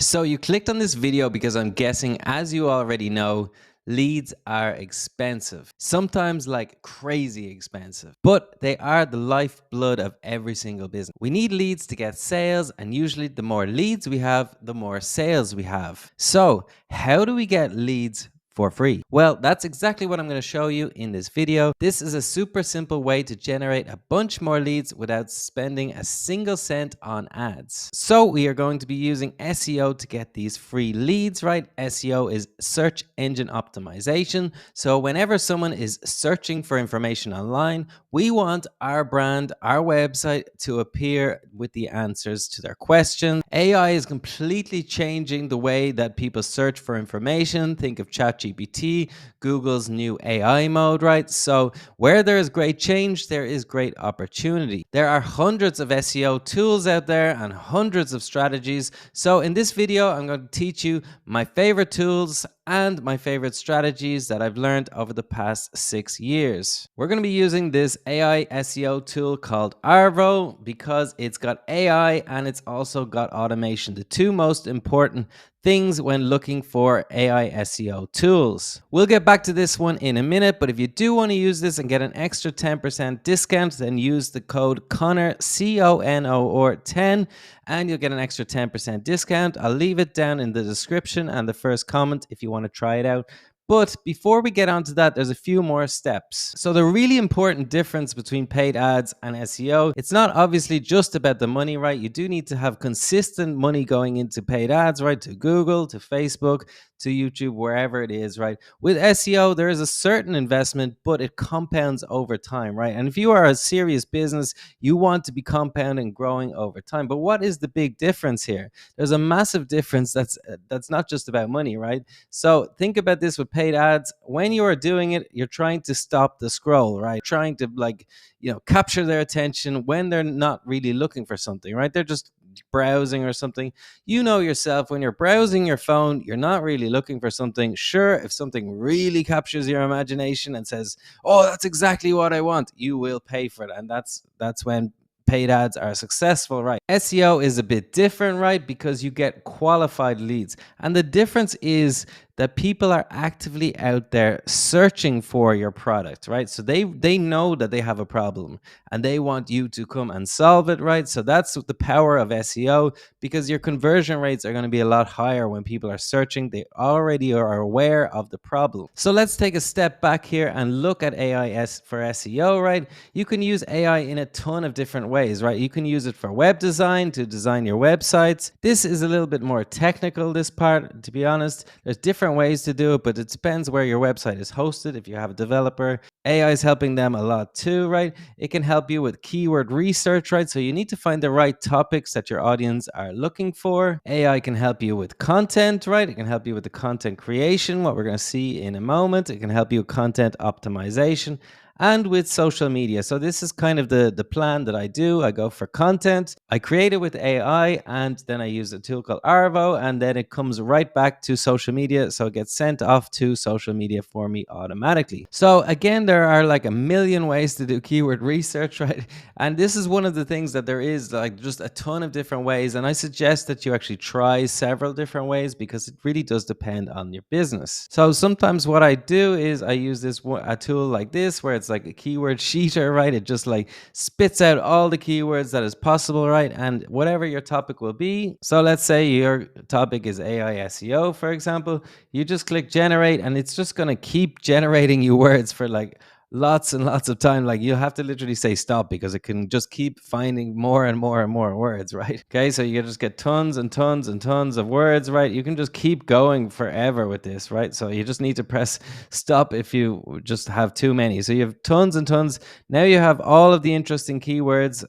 So you clicked on this video because I'm guessing, as you already know, leads are expensive. Sometimes like crazy expensive, but they are the lifeblood of every single business. We need leads to get sales, and usually the more leads we have, the more sales we have. So how do we get leads for free? Well, that's exactly what I'm going to show you in this video. This is a super simple way to generate a bunch more leads without spending a single cent on ads. So we are going to be using SEO to get these free leads, right? SEO is search engine optimization. So whenever someone is searching for information online, we want our brand, our website to appear with the answers to their questions. AI is completely changing the way that people search for information. Think of ChatGPT, Google's new AI mode, right? So where there is great change, there is great opportunity. There are hundreds of SEO tools out there and hundreds of strategies. So in this video, I'm going to teach you my favorite tools and my favorite strategies that I've learned over the past 6 years. We're going to be using this AI SEO tool called Arvo because it's got AI and it's also got automation, the two most important things when looking for AI SEO tools. We'll get back to this one in a minute, but if you do want to use this and get an extra 10% discount, then use the code Connor, CONO or 10, and you'll get an extra 10% discount. I'll leave it down in the description and the first comment if you want to try it out. But before we get onto that, there's a few more steps. So the really important difference between paid ads and SEO, it's not obviously just about the money, right? You do need to have consistent money going into paid ads, right? To Google, to Facebook, to YouTube, wherever it is, right? With SEO, there is a certain investment, but it compounds over time, right? And if you are a serious business, you want to be compounding, growing over time. But what is the big difference here? There's a massive difference that's not just about money, right? So think about this with paid ads. When you are doing it, you're trying to stop the scroll, right? Trying to capture their attention when they're not really looking for something, right? They're just browsing or something. You know yourself, when you're browsing your phone, you're not really looking for something. Sure, if something really captures your imagination and says, oh, that's exactly what I want, you will pay for it. And that's when paid ads are successful, right? SEO is a bit different, right? Because you get qualified leads. And the difference is that people are actively out there searching for your product, right? So they know that they have a problem and they want you to come and solve it, right? So that's the power of SEO, because your conversion rates are going to be a lot higher when people are searching. They already are aware of the problem. So let's take a step back here and look at AI for SEO, right? You can use AI in a ton of different ways, right? You can use it for web design, to design your websites. This is a little bit more technical, this part, to be honest. There's different ways to do it, but it depends where your website is hosted. If you have a developer, AI is helping them a lot too, right? It can help you with keyword research, right? So you need to find the right topics that your audience are looking for. AI can help you with content, right? It can help you with the content creation, what we're going to see in a moment. It can help you with content optimization and with social media. So this is kind of the plan that I do. I go for content, I create it with AI, and then I use a tool called Arvo, and then it comes right back to social media. So it gets sent off to social media for me automatically. So again, there are like a million ways to do keyword research, right? And this is one of the things that there is like just a ton of different ways. And I suggest that you actually try several different ways because it really does depend on your business. So sometimes what I do is I use a tool like this, where it's like a keyword sheeter, right? It just like spits out all the keywords that is possible, right? And whatever your topic will be. So let's say your topic is AI SEO, for example. You just click generate and it's just going to keep generating you words for like lots and lots of time. Like, you have to literally say stop because it can just keep finding more and more and more words, right? Okay, so you just get tons and tons and tons of words, right? You can just keep going forever with this, right? So you just need to press stop if you just have too many. So you have tons and tons. Now you have all of the interesting keywords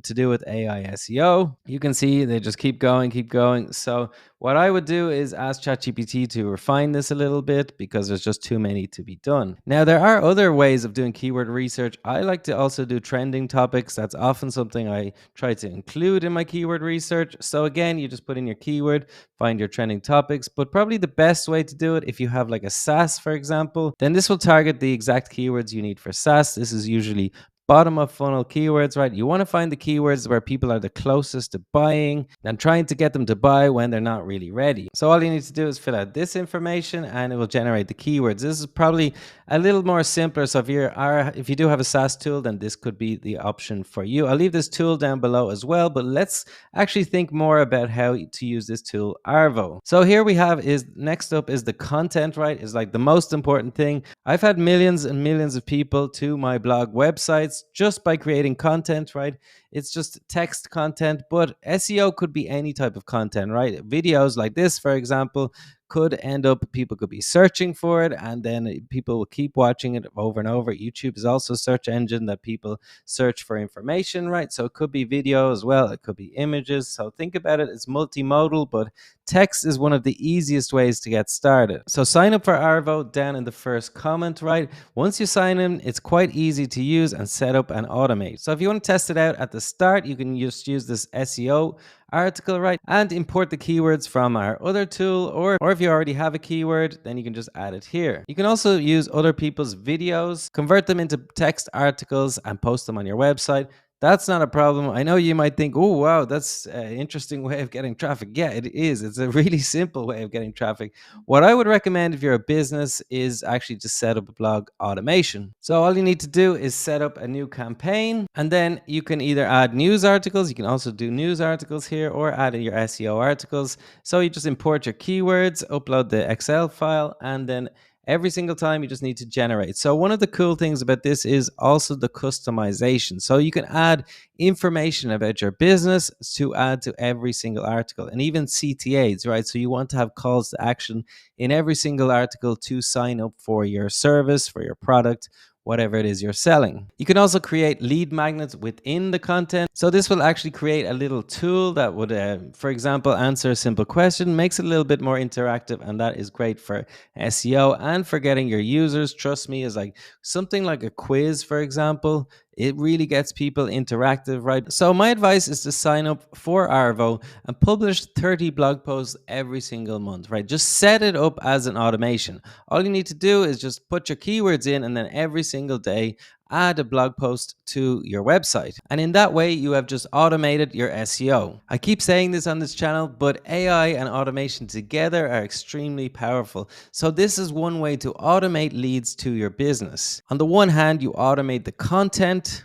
to do with AI SEO. You can see they just keep going, keep going. So what I would do is ask ChatGPT to refine this a little bit because there's just too many to be done. Now, there are other ways of doing keyword research. I like to also do trending topics. That's often something I try to include in my keyword research. So again, you just put in your keyword, find your trending topics, but probably the best way to do it, if you have like a SaaS, for example, then this will target the exact keywords you need for SaaS. This is usually bottom of funnel keywords, right? You want to find the keywords where people are the closest to buying and trying to get them to buy when they're not really ready. So all you need to do is fill out this information and it will generate the keywords. This is probably a little more simpler. So if you do have a SaaS tool, then this could be the option for you. I'll leave this tool down below as well, but let's actually think more about how to use this tool, Arvo. So here we have is next up is the content, right? Is like the most important thing. I've had millions and millions of people to my blog websites just by creating content, right? It's just text content, but SEO could be any type of content, right? Videos like this, for example, could end up, people could be searching for it, and then people will keep watching it over and over. YouTube is also a search engine that people search for information, right? So it could be video as well, it could be images. So think about it, it's multimodal, but text is one of the easiest ways to get started. So sign up for Arvo down in the first comment, right? Once you sign in, it's quite easy to use and set up and automate. So if you want to test it out at the start, you can just use this SEO article, right, and import the keywords from our other tool, or if you already have a keyword, then you can just add it here. You can also use other people's videos, convert them into text articles and post them on your website. That's not a problem. I know you might think, oh, wow, that's an interesting way of getting traffic. Yeah, it is. It's a really simple way of getting traffic. What I would recommend if you're a business is actually to set up a blog automation. So all you need to do is set up a new campaign, and then you can either add news articles. You can also do news articles here, or add in your SEO articles. So you just import your keywords, upload the Excel file, and then every single time you just need to generate. So one of the cool things about this is also the customization. So you can add information about your business to add to every single article, and even CTAs, right? So you want to have calls to action in every single article to sign up for your service, for your product, whatever it is you're selling. You can also create lead magnets within the content. So this will actually create a little tool that would, for example, answer a simple question, makes it a little bit more interactive, and that is great for SEO and for getting your users. Trust me, is like something like a quiz, for example. It really gets people interactive, right? So my advice is to sign up for Arvo and publish 30 blog posts every single month, right? Just set it up as an automation. All you need to do is just put your keywords in, and then every single day add a blog post to your website. And in that way, you have just automated your SEO. I keep saying this on this channel, but AI and automation together are extremely powerful. So this is one way to automate leads to your business. On the one hand, you automate the content,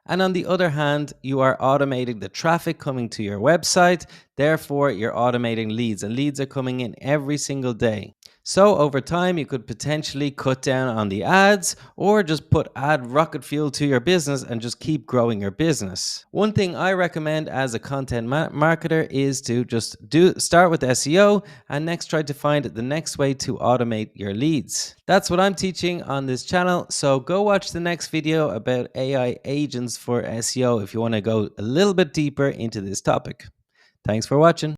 and on the other hand, you are automating the traffic coming to your website. Therefore, you're automating leads, and leads are coming in every single day. So over time, you could potentially cut down on the ads, or just add rocket fuel to your business and just keep growing your business. One thing I recommend as a content marketer is to just start with SEO, and next try to find the next way to automate your leads. That's what I'm teaching on this channel. So go watch the next video about AI agents for SEO if you want to go a little bit deeper into this topic. Thanks for watching.